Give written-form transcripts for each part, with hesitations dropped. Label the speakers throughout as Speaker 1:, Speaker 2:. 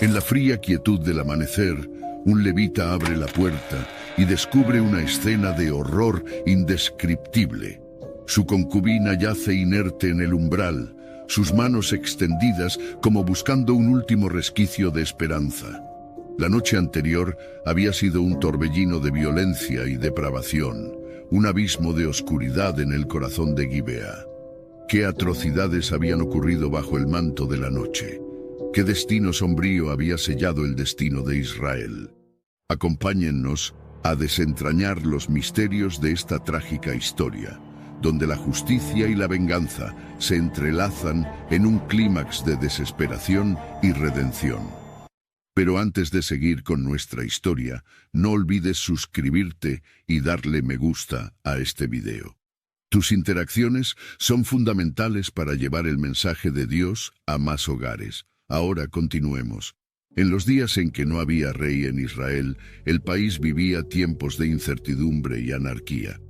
Speaker 1: En la fría quietud del amanecer, un levita abre la puerta y descubre una escena de horror indescriptible. Su concubina yace inerte en el umbral, sus manos extendidas como buscando un último resquicio de esperanza. La noche anterior había sido un torbellino de violencia y depravación, un abismo de oscuridad en el corazón de Gibea. ¿Qué atrocidades habían ocurrido bajo el manto de la noche? ¿Qué destino sombrío había sellado el destino de Israel? Acompáñennos a desentrañar los misterios de esta trágica historia, donde la justicia y la venganza se entrelazan en un clímax de desesperación y redención. Pero antes de seguir con nuestra historia, no olvides suscribirte y darle me gusta a este video. Tus interacciones son fundamentales para llevar el mensaje de Dios a más hogares. Ahora continuemos. En los días en que no había rey en Israel, el país vivía tiempos de incertidumbre y anarquía.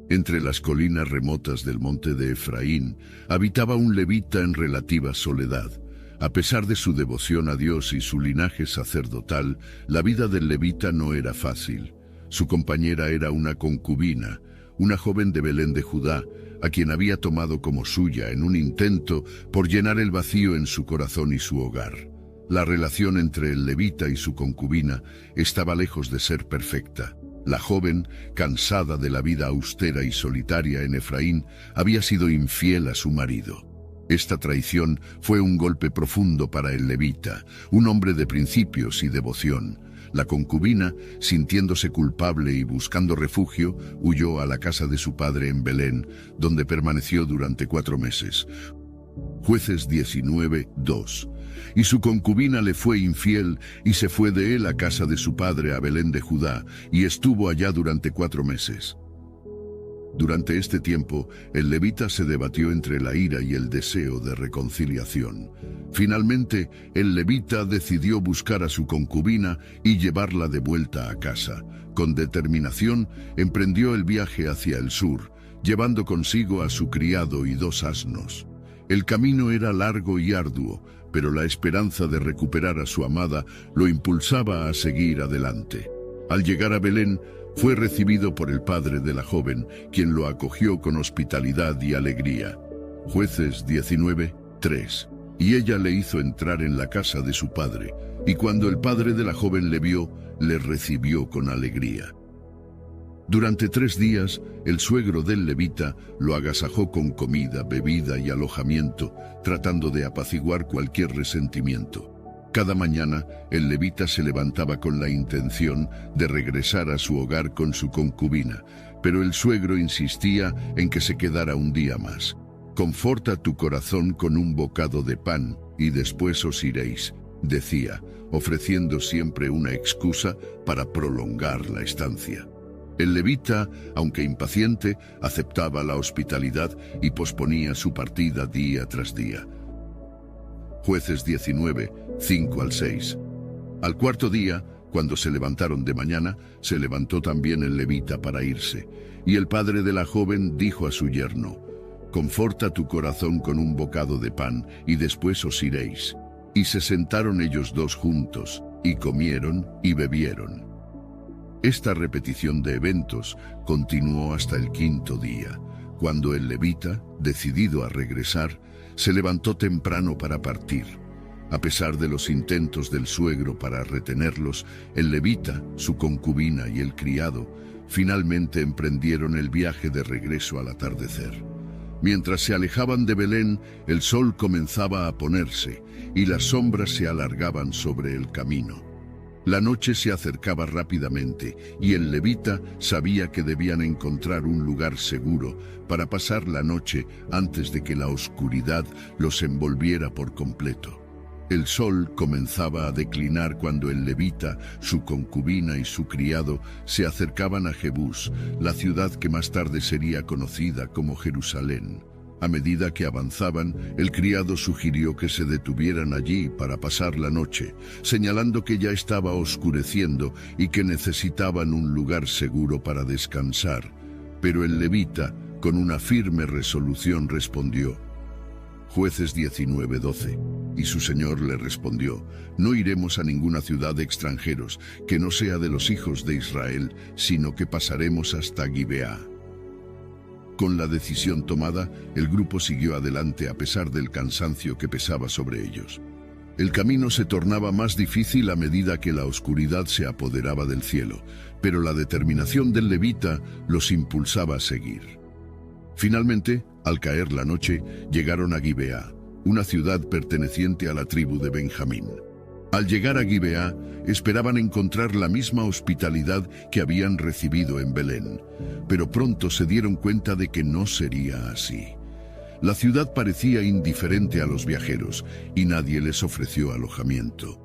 Speaker 1: Entre las colinas remotas del monte de Efraín, habitaba un levita en relativa soledad. A pesar de su devoción a Dios y su linaje sacerdotal, la vida del levita no era fácil. Su compañera era una concubina, una joven de Belén de Judá, a quien había tomado como suya en un intento por llenar el vacío en su corazón y su hogar. La relación entre el levita y su concubina estaba lejos de ser perfecta. La joven, cansada de la vida austera y solitaria en Efraín, había sido infiel a su marido. Esta traición fue un golpe profundo para el levita, un hombre de principios y devoción. La concubina, sintiéndose culpable y buscando refugio, huyó a la casa de su padre en Belén, donde permaneció durante 4 meses. Jueces 19:2. Y su concubina le fue infiel y se fue de él a casa de su padre a Belén de Judá, y estuvo allá durante 4 meses. Durante este tiempo, el levita se debatió entre la ira y el deseo de reconciliación. Finalmente, el levita decidió buscar a su concubina y llevarla de vuelta a casa. Con determinación, emprendió el viaje hacia el sur, llevando consigo a su criado y 2 asnos. El camino era largo y arduo, pero la esperanza de recuperar a su amada lo impulsaba a seguir adelante. Al llegar a Belén, fue recibido por el padre de la joven, quien lo acogió con hospitalidad y alegría. Jueces 19:3. Y ella le hizo entrar en la casa de su padre, y cuando el padre de la joven le vio, le recibió con alegría. Durante 3 días, el suegro del levita lo agasajó con comida, bebida y alojamiento, tratando de apaciguar cualquier resentimiento. Cada mañana, el levita se levantaba con la intención de regresar a su hogar con su concubina, pero el suegro insistía en que se quedara un día más. «Conforta tu corazón con un bocado de pan, y después os iréis», decía, ofreciendo siempre una excusa para prolongar la estancia. El levita, aunque impaciente, aceptaba la hospitalidad y posponía su partida día tras día. Jueces 19:5-6. Al 4.º día, cuando se levantaron de mañana, se levantó también el levita para irse, y el padre de la joven dijo a su yerno: «Conforta tu corazón con un bocado de pan, y después os iréis». Y se sentaron ellos 2 juntos, y comieron y bebieron. Esta repetición de eventos continuó hasta el 5.º día, cuando el levita, decidido a regresar, se levantó temprano para partir. A pesar de los intentos del suegro para retenerlos, el levita, su concubina y el criado finalmente emprendieron el viaje de regreso al atardecer. Mientras se alejaban de Belén, el sol comenzaba a ponerse y las sombras se alargaban sobre el camino. La noche se acercaba rápidamente y el levita sabía que debían encontrar un lugar seguro para pasar la noche antes de que la oscuridad los envolviera por completo. El sol comenzaba a declinar cuando el levita, su concubina y su criado se acercaban a Jebús, la ciudad que más tarde sería conocida como Jerusalén. A medida que avanzaban, el criado sugirió que se detuvieran allí para pasar la noche, señalando que ya estaba oscureciendo y que necesitaban un lugar seguro para descansar. Pero el levita, con una firme resolución, respondió: Jueces 19:12. Y su señor le respondió: no iremos a ninguna ciudad de extranjeros que no sea de los hijos de Israel, sino que pasaremos hasta Gibeá. Con la decisión tomada, el grupo siguió adelante a pesar del cansancio que pesaba sobre ellos. El camino se tornaba más difícil a medida que la oscuridad se apoderaba del cielo, pero la determinación del levita los impulsaba a seguir. Finalmente, al caer la noche, llegaron a Gibeá, una ciudad perteneciente a la tribu de Benjamín. Al llegar a Gibeá, esperaban encontrar la misma hospitalidad que habían recibido en Belén, pero pronto se dieron cuenta de que no sería así. La ciudad parecía indiferente a los viajeros y nadie les ofreció alojamiento.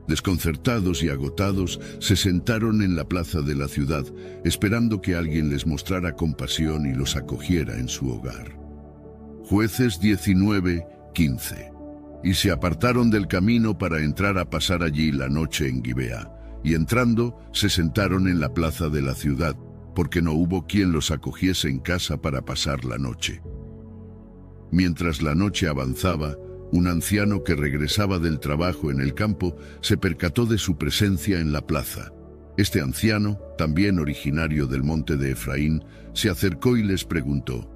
Speaker 1: Desconcertados y agotados, se sentaron en la plaza de la ciudad, esperando que alguien les mostrara compasión y los acogiera en su hogar. Jueces 19:15. Y se apartaron del camino para entrar a pasar allí la noche en Gibeá, y entrando, se sentaron en la plaza de la ciudad, porque no hubo quien los acogiese en casa para pasar la noche. Mientras la noche avanzaba, un anciano que regresaba del trabajo en el campo se percató de su presencia en la plaza. Este anciano, también originario del monte de Efraín, se acercó y les preguntó.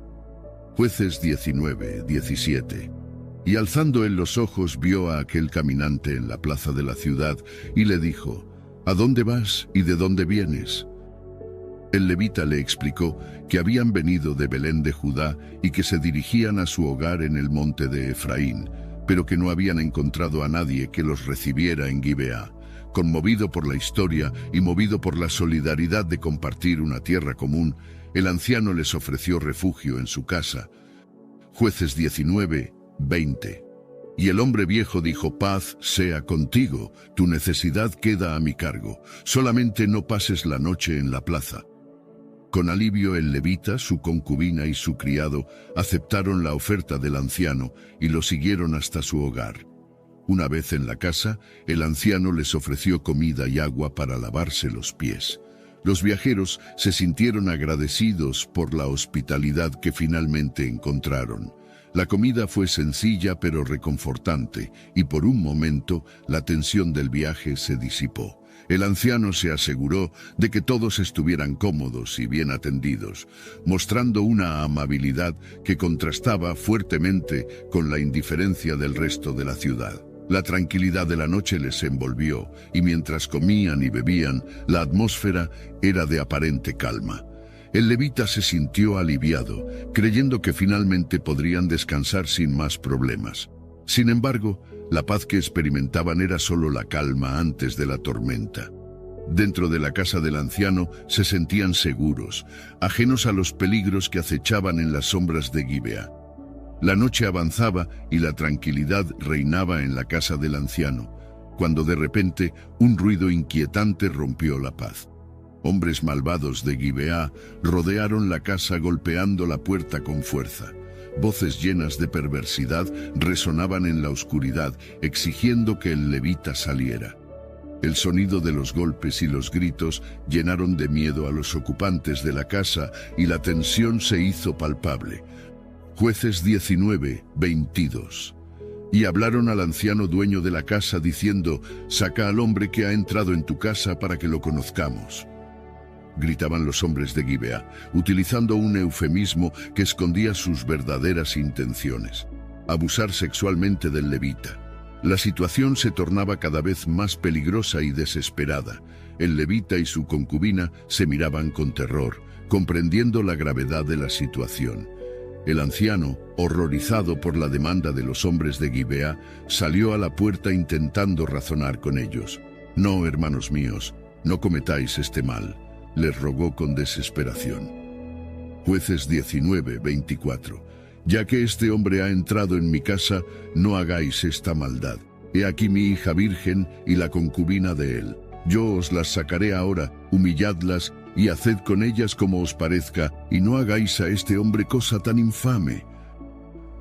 Speaker 1: Jueces 19:17. Y alzando él los ojos vio a aquel caminante en la plaza de la ciudad y le dijo: ¿A dónde vas y de dónde vienes? El levita le explicó que habían venido de Belén de Judá y que se dirigían a su hogar en el monte de Efraín, pero que no habían encontrado a nadie que los recibiera en Gibeá. Conmovido por la historia y movido por la solidaridad de compartir una tierra común, el anciano les ofreció refugio en su casa. Jueces 19:20. Y el hombre viejo dijo: paz sea contigo, tu necesidad queda a mi cargo, solamente no pases la noche en la plaza. Con alivio el levita, su concubina y su criado aceptaron la oferta del anciano y lo siguieron hasta su hogar. Una vez en la casa, el anciano les ofreció comida y agua para lavarse los pies. Los viajeros se sintieron agradecidos por la hospitalidad que finalmente encontraron. La comida fue sencilla pero reconfortante, y por un momento la tensión del viaje se disipó. El anciano se aseguró de que todos estuvieran cómodos y bien atendidos, mostrando una amabilidad que contrastaba fuertemente con la indiferencia del resto de la ciudad. La tranquilidad de la noche les envolvió, y mientras comían y bebían, la atmósfera era de aparente calma. El levita se sintió aliviado, creyendo que finalmente podrían descansar sin más problemas. Sin embargo, la paz que experimentaban era solo la calma antes de la tormenta. Dentro de la casa del anciano se sentían seguros, ajenos a los peligros que acechaban en las sombras de Gibeá. La noche avanzaba y la tranquilidad reinaba en la casa del anciano, cuando de repente un ruido inquietante rompió la paz. Hombres malvados de Gibeá rodearon la casa golpeando la puerta con fuerza. Voces llenas de perversidad resonaban en la oscuridad, exigiendo que el levita saliera. El sonido de los golpes y los gritos llenaron de miedo a los ocupantes de la casa y la tensión se hizo palpable. Jueces 19:22. Y hablaron al anciano dueño de la casa diciendo: «Saca al hombre que ha entrado en tu casa para que lo conozcamos». Gritaban los hombres de Gibeá, utilizando un eufemismo que escondía sus verdaderas intenciones: abusar sexualmente del levita. La situación se tornaba cada vez más peligrosa y desesperada. El levita y su concubina se miraban con terror, comprendiendo la gravedad de la situación. El anciano, horrorizado por la demanda de los hombres de Gibeá, salió a la puerta intentando razonar con ellos. «No, hermanos míos, no cometáis este mal», les rogó con desesperación. Jueces 19:24. «Ya que este hombre ha entrado en mi casa, no hagáis esta maldad. He aquí mi hija virgen y la concubina de él. Yo os las sacaré ahora, humilladlas y haced con ellas como os parezca, y no hagáis a este hombre cosa tan infame».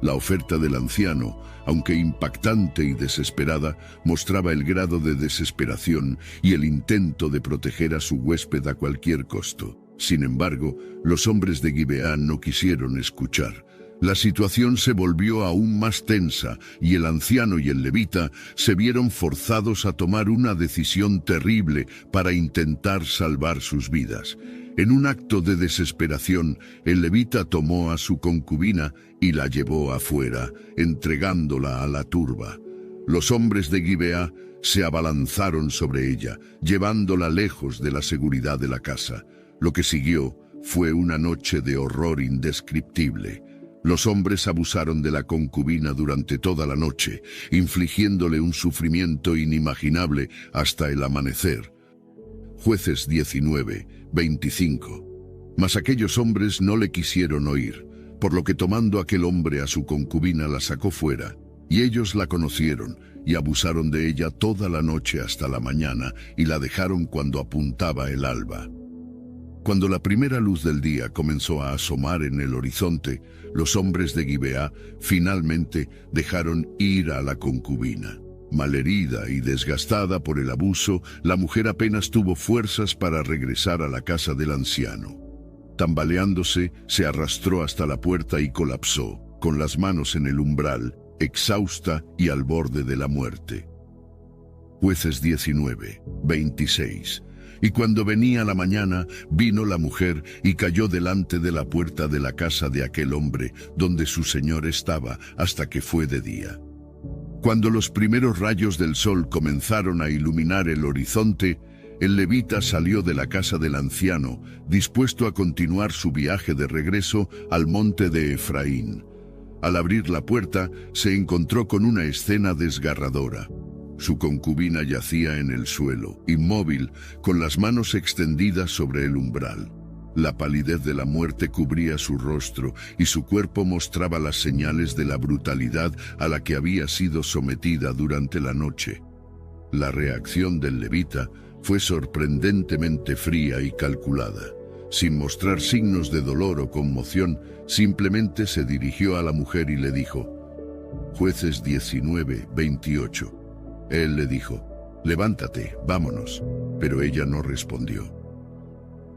Speaker 1: La oferta del anciano, aunque impactante y desesperada, mostraba el grado de desesperación y el intento de proteger a su huésped a cualquier costo. Sin embargo, los hombres de Gibeá no quisieron escuchar. La situación se volvió aún más tensa y el anciano y el levita se vieron forzados a tomar una decisión terrible para intentar salvar sus vidas. En un acto de desesperación, el levita tomó a su concubina y la llevó afuera, entregándola a la turba. Los hombres de Gibeá se abalanzaron sobre ella, llevándola lejos de la seguridad de la casa. Lo que siguió fue una noche de horror indescriptible. Los hombres abusaron de la concubina durante toda la noche, infligiéndole un sufrimiento inimaginable hasta el amanecer. Jueces 19, 25. Mas aquellos hombres no le quisieron oír, por lo que tomando aquel hombre a su concubina la sacó fuera, y ellos la conocieron, y abusaron de ella toda la noche hasta la mañana, y la dejaron cuando apuntaba el alba. Cuando la primera luz del día comenzó a asomar en el horizonte, los hombres de Gibeá finalmente dejaron ir a la concubina. Malherida y desgastada por el abuso, la mujer apenas tuvo fuerzas para regresar a la casa del anciano. Tambaleándose, se arrastró hasta la puerta y colapsó, con las manos en el umbral, exhausta y al borde de la muerte. Jueces 19, 26. Y cuando venía la mañana, vino la mujer y cayó delante de la puerta de la casa de aquel hombre, donde su señor estaba, hasta que fue de día. Cuando los primeros rayos del sol comenzaron a iluminar el horizonte, el levita salió de la casa del anciano, dispuesto a continuar su viaje de regreso al monte de Efraín. Al abrir la puerta, se encontró con una escena desgarradora. Su concubina yacía en el suelo, inmóvil, con las manos extendidas sobre el umbral. La palidez de la muerte cubría su rostro y su cuerpo mostraba las señales de la brutalidad a la que había sido sometida durante la noche. La reacción del levita fue sorprendentemente fría y calculada. Sin mostrar signos de dolor o conmoción, simplemente se dirigió a la mujer y le dijo, Jueces 19, 28. Él le dijo, levántate, vámonos, pero ella no respondió.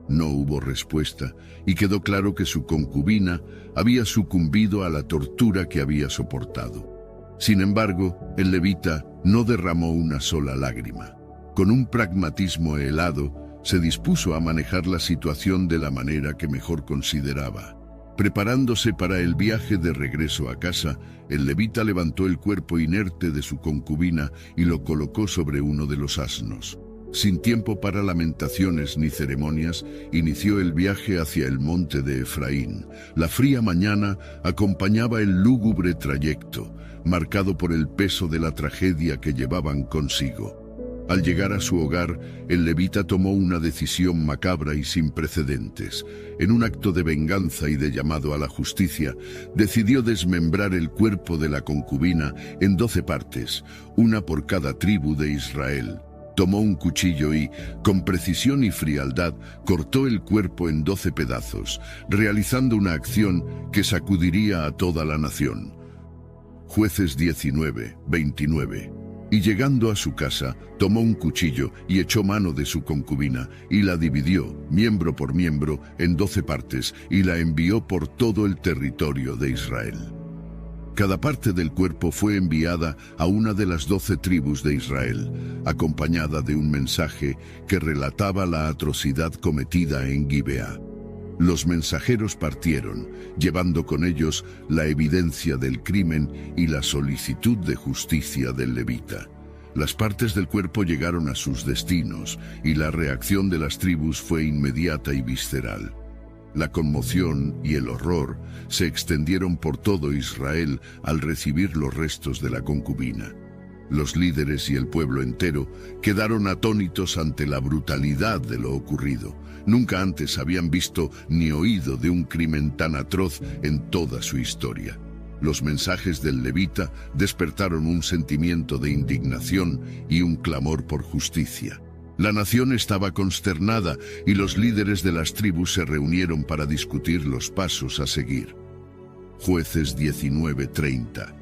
Speaker 1: No hubo respuesta y quedó claro que su concubina había sucumbido a la tortura que había soportado. Sin embargo, el levita no derramó una sola lágrima. Con un pragmatismo helado, se dispuso a manejar la situación de la manera que mejor consideraba. Preparándose para el viaje de regreso a casa, el levita levantó el cuerpo inerte de su concubina y lo colocó sobre uno de los asnos. Sin tiempo para lamentaciones ni ceremonias, inició el viaje hacia el monte de Efraín. La fría mañana acompañaba el lúgubre trayecto, marcado por el peso de la tragedia que llevaban consigo. Al llegar a su hogar, el levita tomó una decisión macabra y sin precedentes. En un acto de venganza y de llamado a la justicia, decidió desmembrar el cuerpo de la concubina en 12 partes, una por cada tribu de Israel. Tomó un cuchillo y, con precisión y frialdad, cortó el cuerpo en 12 pedazos, realizando una acción que sacudiría a toda la nación. Jueces 19, 29. Y llegando a su casa, tomó un cuchillo y echó mano de su concubina, y la dividió, miembro por miembro, en 12 partes, y la envió por todo el territorio de Israel. Cada parte del cuerpo fue enviada a una de las 12 tribus de Israel, acompañada de un mensaje que relataba la atrocidad cometida en Gibeá. Los mensajeros partieron, llevando con ellos la evidencia del crimen y la solicitud de justicia del levita. Las partes del cuerpo llegaron a sus destinos y la reacción de las tribus fue inmediata y visceral. La conmoción y el horror se extendieron por todo Israel al recibir los restos de la concubina. Los líderes y el pueblo entero quedaron atónitos ante la brutalidad de lo ocurrido. Nunca antes habían visto ni oído de un crimen tan atroz en toda su historia. Los mensajes del levita despertaron un sentimiento de indignación y un clamor por justicia. La nación estaba consternada y los líderes de las tribus se reunieron para discutir los pasos a seguir. Jueces 19:30.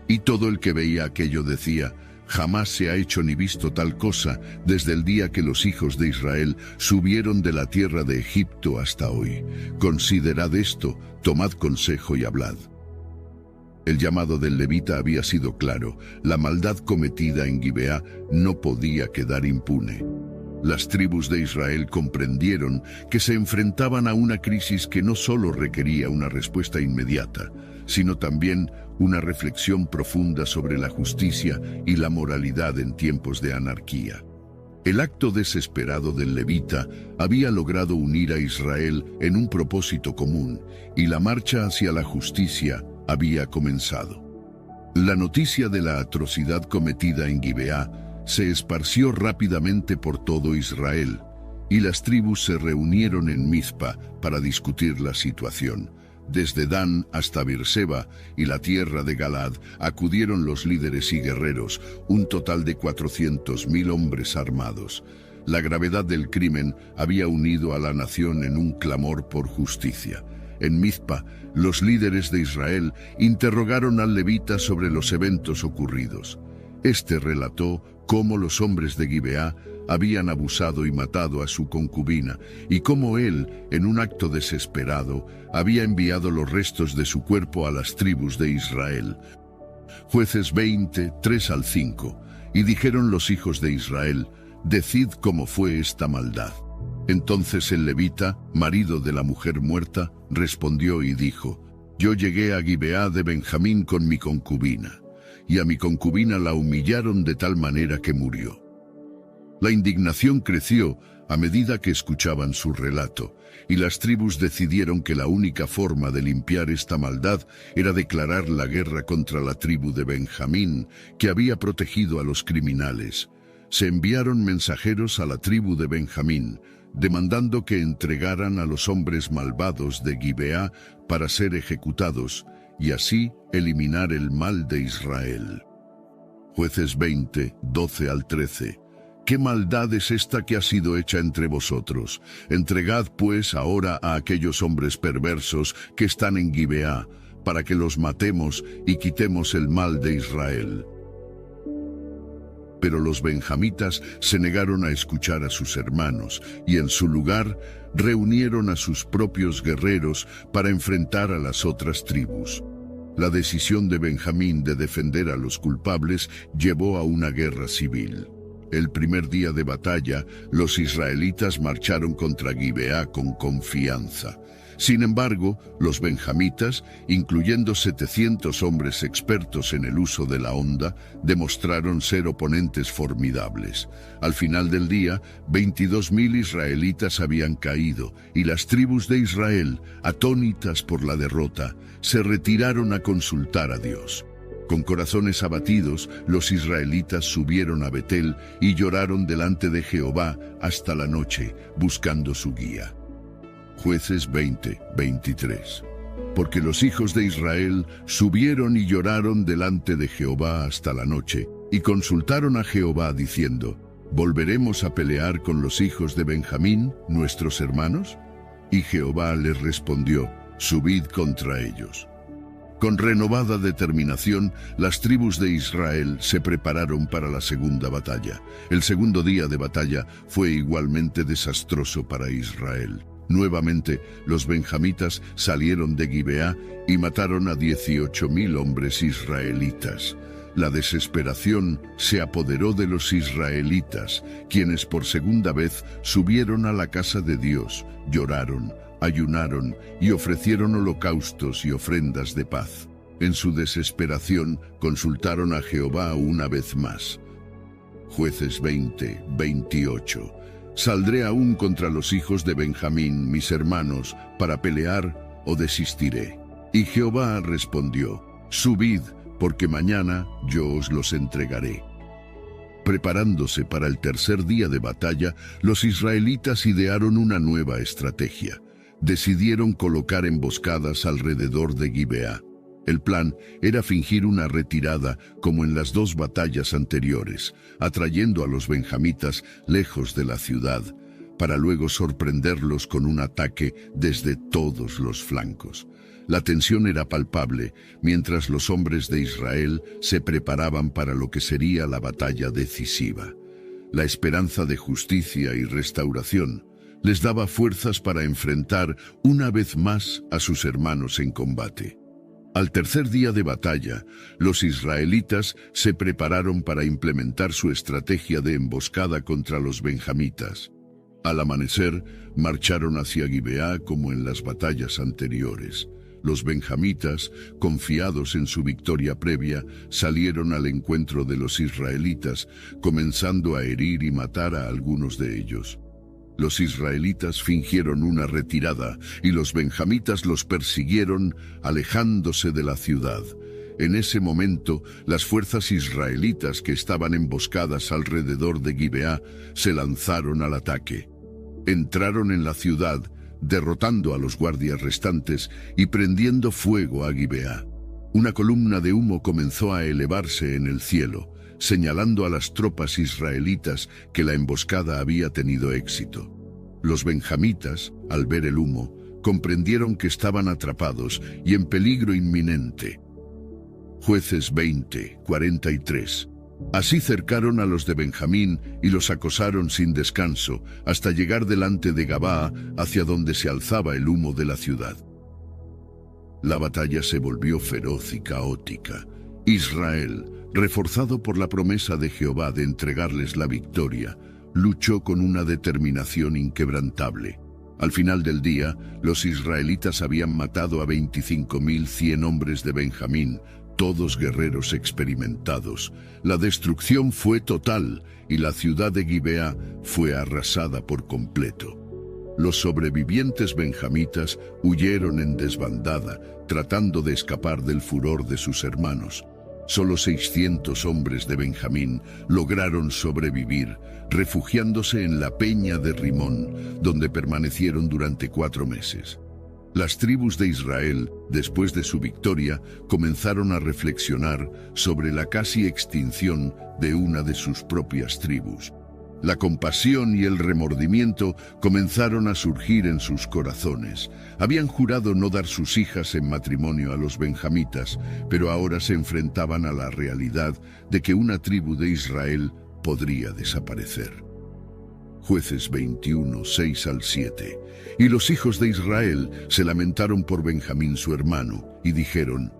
Speaker 1: Y todo el que veía aquello decía, jamás se ha hecho ni visto tal cosa desde el día que los hijos de Israel subieron de la tierra de Egipto hasta hoy. Considerad esto, tomad consejo y hablad. El llamado del levita había sido claro: la maldad cometida en Gibeá no podía quedar impune. Las tribus de Israel comprendieron que se enfrentaban a una crisis que no solo requería una respuesta inmediata, sino también una reflexión profunda sobre la justicia y la moralidad en tiempos de anarquía. El acto desesperado del levita había logrado unir a Israel en un propósito común, y la marcha hacia la justicia había comenzado. La noticia de la atrocidad cometida en Gibeá se esparció rápidamente por todo Israel, y las tribus se reunieron en Mizpa para discutir la situación. Desde Dan hasta Beerseba y la tierra de Galaad acudieron los líderes y guerreros, un total de 400.000 hombres armados. La gravedad del crimen había unido a la nación en un clamor por justicia. En Mizpa, los líderes de Israel interrogaron al levita sobre los eventos ocurridos. Este relató cómo los hombres de Gibeá habían abusado y matado a su concubina, y cómo él, en un acto desesperado, había enviado los restos de su cuerpo a las tribus de Israel. Jueces 20, 3-5. Y dijeron los hijos de Israel: decid cómo fue esta maldad. Entonces el levita, marido de la mujer muerta, respondió y dijo: yo llegué a Gibeá de Benjamín con mi concubina, y a mi concubina la humillaron de tal manera que murió. La indignación creció a medida que escuchaban su relato, y las tribus decidieron que la única forma de limpiar esta maldad era declarar la guerra contra la tribu de Benjamín, que había protegido a los criminales. Se enviaron mensajeros a la tribu de Benjamín, demandando que entregaran a los hombres malvados de Gibeá para ser ejecutados, y así eliminar el mal de Israel. Jueces 20, 12-13. ¿Qué maldad es esta que ha sido hecha entre vosotros? Entregad pues ahora a aquellos hombres perversos que están en Gibeá, para que los matemos y quitemos el mal de Israel. Pero los benjamitas se negaron a escuchar a sus hermanos, y en su lugar reunieron a sus propios guerreros para enfrentar a las otras tribus. La decisión de Benjamín de defender a los culpables llevó a una guerra civil. El primer día de batalla, los israelitas marcharon contra Gibeá con confianza. Sin embargo, los benjamitas, incluyendo 700 hombres expertos en el uso de la honda, demostraron ser oponentes formidables. Al final del día, 22.000 israelitas habían caído, y las tribus de Israel, atónitas por la derrota, se retiraron a consultar a Dios. Con corazones abatidos, los israelitas subieron a Betel y lloraron delante de Jehová hasta la noche, buscando su guía. Jueces 20, 23. Porque los hijos de Israel subieron y lloraron delante de Jehová hasta la noche, y consultaron a Jehová diciendo: ¿volveremos a pelear con los hijos de Benjamín, nuestros hermanos? Y Jehová les respondió: subid contra ellos. Con renovada determinación, las tribus de Israel se prepararon para la segunda batalla. El segundo día de batalla fue igualmente desastroso para Israel. Nuevamente, los benjamitas salieron de Gibeá y mataron a 18.000 hombres israelitas. La desesperación se apoderó de los israelitas, quienes por segunda vez subieron a la casa de Dios, lloraron, ayunaron y ofrecieron holocaustos y ofrendas de paz. En su desesperación consultaron a Jehová una vez más. Jueces 20, 28. ¿Saldré aún contra los hijos de Benjamín, mis hermanos, para pelear, o desistiré? Y Jehová respondió: subid, porque mañana yo os los entregaré. Preparándose para el tercer día de batalla, los israelitas idearon una nueva estrategia. Decidieron colocar emboscadas alrededor de Gibeá. El plan era fingir una retirada como en las dos batallas anteriores, atrayendo a los benjamitas lejos de la ciudad, para luego sorprenderlos con un ataque desde todos los flancos. La tensión era palpable mientras los hombres de Israel se preparaban para lo que sería la batalla decisiva. La esperanza de justicia y restauración les daba fuerzas para enfrentar una vez más a sus hermanos en combate. Al tercer día de batalla, los israelitas se prepararon para implementar su estrategia de emboscada contra los benjamitas. Al amanecer, marcharon hacia Gibeá como en las batallas anteriores. Los benjamitas, confiados en su victoria previa, salieron al encuentro de los israelitas, comenzando a herir y matar a algunos de ellos. Los israelitas fingieron una retirada y los benjamitas los persiguieron, alejándose de la ciudad. En ese momento, las fuerzas israelitas que estaban emboscadas alrededor de Gibeá se lanzaron al ataque. Entraron en la ciudad, derrotando a los guardias restantes y prendiendo fuego a Gibeá. Una columna de humo comenzó a elevarse en el cielo, señalando a las tropas israelitas que la emboscada había tenido éxito. Los benjamitas, al ver el humo, comprendieron que estaban atrapados y en peligro inminente. Jueces 20:43. Así cercaron a los de Benjamín y los acosaron sin descanso hasta llegar delante de Gabaa, hacia donde se alzaba el humo de la ciudad. La batalla se volvió feroz y caótica. Israel, reforzado por la promesa de Jehová de entregarles la victoria, luchó con una determinación inquebrantable. Al final del día, los israelitas habían matado a 25.100 hombres de Benjamín, todos guerreros experimentados. La destrucción fue total y la ciudad de Gibeá fue arrasada por completo. Los sobrevivientes benjamitas huyeron en desbandada, tratando de escapar del furor de sus hermanos. Solo 600 hombres de Benjamín lograron sobrevivir, refugiándose en la peña de Rimón, donde permanecieron durante 4 meses. Las tribus de Israel, después de su victoria, comenzaron a reflexionar sobre la casi extinción de una de sus propias tribus. La compasión y el remordimiento comenzaron a surgir en sus corazones. Habían jurado no dar sus hijas en matrimonio a los benjamitas, pero ahora se enfrentaban a la realidad de que una tribu de Israel podría desaparecer. Jueces 21:6-7. Y los hijos de Israel se lamentaron por Benjamín su hermano, y dijeron: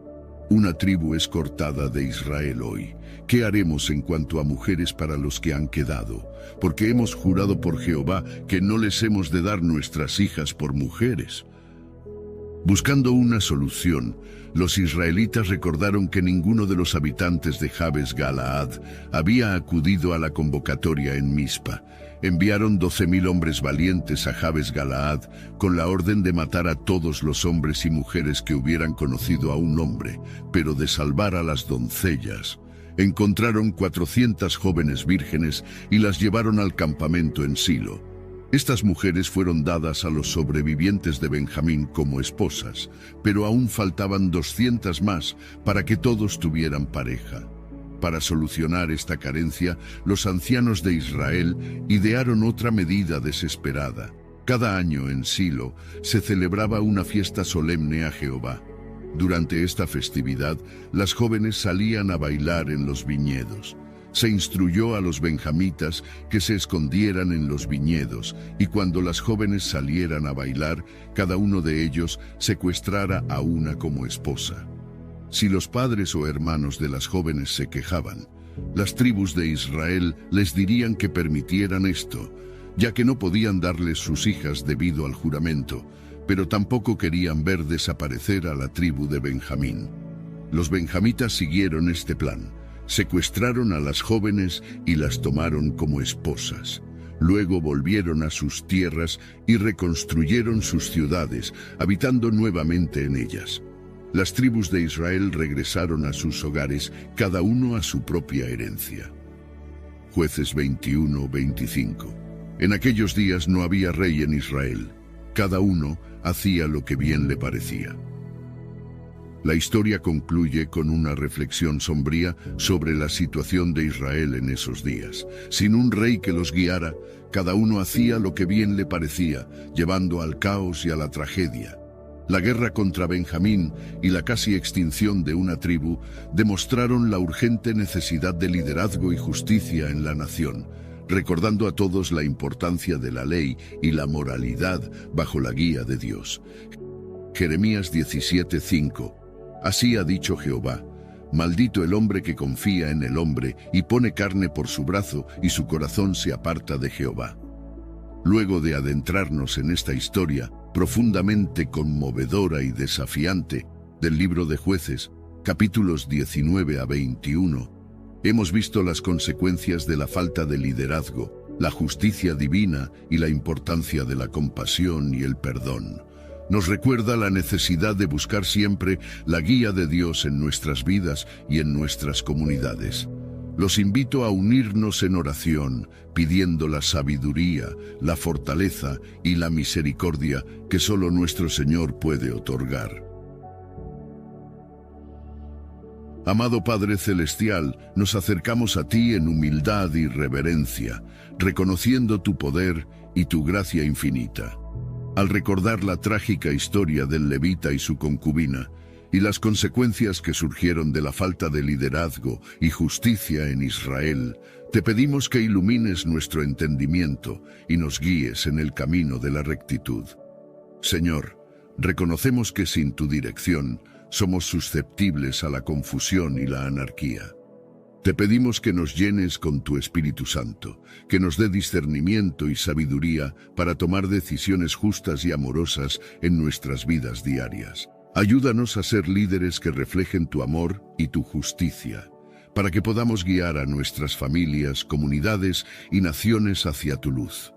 Speaker 1: una tribu es cortada de Israel hoy. ¿Qué haremos en cuanto a mujeres para los que han quedado? Porque hemos jurado por Jehová que no les hemos de dar nuestras hijas por mujeres. Buscando una solución, los israelitas recordaron que ninguno de los habitantes de Jabes Galaad había acudido a la convocatoria en Mizpa. Enviaron 12.000 hombres valientes a Jabes Galaad con la orden de matar a todos los hombres y mujeres que hubieran conocido a un hombre, pero de salvar a las doncellas. Encontraron 400 jóvenes vírgenes y las llevaron al campamento en Silo. Estas mujeres fueron dadas a los sobrevivientes de Benjamín como esposas, pero aún faltaban 200 más para que todos tuvieran pareja. Para solucionar esta carencia, los ancianos de Israel idearon otra medida desesperada. Cada año en Silo se celebraba una fiesta solemne a Jehová. Durante esta festividad, las jóvenes salían a bailar en los viñedos. Se instruyó a los benjamitas que se escondieran en los viñedos, y cuando las jóvenes salieran a bailar, cada uno de ellos secuestrara a una como esposa. Si los padres o hermanos de las jóvenes se quejaban, las tribus de Israel les dirían que permitieran esto, ya que no podían darles sus hijas debido al juramento, pero tampoco querían ver desaparecer a la tribu de Benjamín. Los benjamitas siguieron este plan. Secuestraron a las jóvenes y las tomaron como esposas. Luego volvieron a sus tierras y reconstruyeron sus ciudades, habitando nuevamente en ellas. Las tribus de Israel regresaron a sus hogares, cada uno a su propia herencia. Jueces 21:25. En aquellos días no había rey en Israel. Cada uno hacía lo que bien le parecía. La historia concluye con una reflexión sombría sobre la situación de Israel en esos días. Sin un rey que los guiara, cada uno hacía lo que bien le parecía, llevando al caos y a la tragedia. La guerra contra Benjamín y la casi extinción de una tribu demostraron la urgente necesidad de liderazgo y justicia en la nación, recordando a todos la importancia de la ley y la moralidad bajo la guía de Dios. Jeremías 17:5. Así ha dicho Jehová: maldito el hombre que confía en el hombre y pone carne por su brazo y su corazón se aparta de Jehová. Luego de adentrarnos en esta historia profundamente conmovedora y desafiante del libro de Jueces, capítulos 19 a 21, hemos visto las consecuencias de la falta de liderazgo, la justicia divina y la importancia de la compasión y el perdón. Nos recuerda la necesidad de buscar siempre la guía de Dios en nuestras vidas y en nuestras comunidades. Los invito a unirnos en oración, pidiendo la sabiduría, la fortaleza y la misericordia que solo nuestro Señor puede otorgar. Amado Padre Celestial, nos acercamos a ti en humildad y reverencia, reconociendo tu poder y tu gracia infinita. Al recordar la trágica historia del levita y su concubina, y las consecuencias que surgieron de la falta de liderazgo y justicia en Israel, te pedimos que ilumines nuestro entendimiento y nos guíes en el camino de la rectitud. Señor, reconocemos que sin tu dirección somos susceptibles a la confusión y la anarquía. Te pedimos que nos llenes con tu Espíritu Santo, que nos dé discernimiento y sabiduría para tomar decisiones justas y amorosas en nuestras vidas diarias. Ayúdanos a ser líderes que reflejen tu amor y tu justicia, para que podamos guiar a nuestras familias, comunidades y naciones hacia tu luz.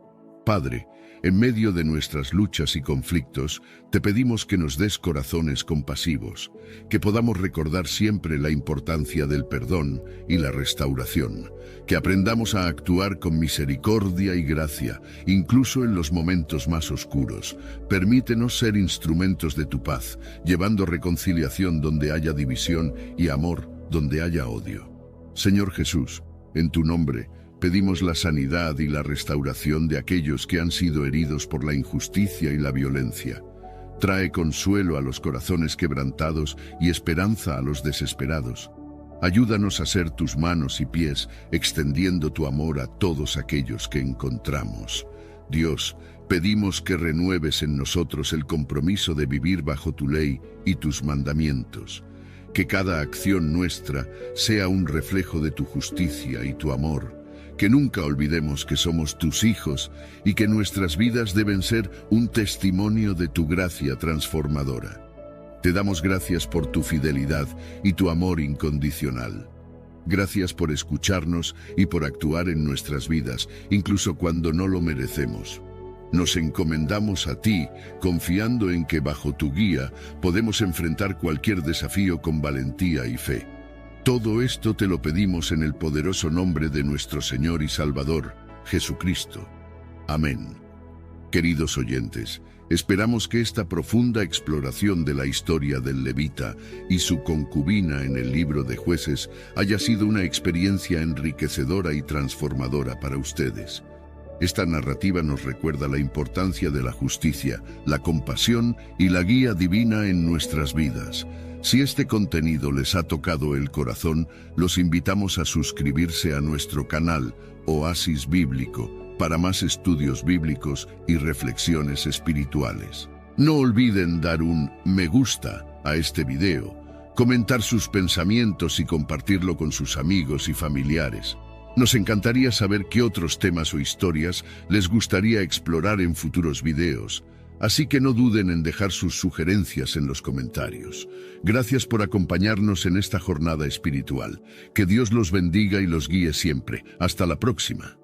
Speaker 1: Padre, en medio de nuestras luchas y conflictos, te pedimos que nos des corazones compasivos, que podamos recordar siempre la importancia del perdón y la restauración, que aprendamos a actuar con misericordia y gracia, incluso en los momentos más oscuros. Permítenos ser instrumentos de tu paz, llevando reconciliación donde haya división y amor donde haya odio. Señor Jesús, en tu nombre, pedimos la sanidad y la restauración de aquellos que han sido heridos por la injusticia y la violencia. Trae consuelo a los corazones quebrantados y esperanza a los desesperados. Ayúdanos a ser tus manos y pies, extendiendo tu amor a todos aquellos que encontramos. Dios, pedimos que renueves en nosotros el compromiso de vivir bajo tu ley y tus mandamientos. Que cada acción nuestra sea un reflejo de tu justicia y tu amor. Que nunca olvidemos que somos tus hijos y que nuestras vidas deben ser un testimonio de tu gracia transformadora. Te damos gracias por tu fidelidad y tu amor incondicional. Gracias por escucharnos y por actuar en nuestras vidas, incluso cuando no lo merecemos. Nos encomendamos a ti, confiando en que bajo tu guía podemos enfrentar cualquier desafío con valentía y fe. Todo esto te lo pedimos en el poderoso nombre de nuestro Señor y Salvador, Jesucristo. Amén. Queridos oyentes, esperamos que esta profunda exploración de la historia del levita y su concubina en el libro de Jueces haya sido una experiencia enriquecedora y transformadora para ustedes. Esta narrativa nos recuerda la importancia de la justicia, la compasión y la guía divina en nuestras vidas. Si este contenido les ha tocado el corazón, los invitamos a suscribirse a nuestro canal Oasis Bíblico para más estudios bíblicos y reflexiones espirituales. No olviden dar un me gusta a este video, comentar sus pensamientos y compartirlo con sus amigos y familiares. Nos encantaría saber qué otros temas o historias les gustaría explorar en futuros videos. Así que no duden en dejar sus sugerencias en los comentarios. Gracias por acompañarnos en esta jornada espiritual. Que Dios los bendiga y los guíe siempre. Hasta la próxima.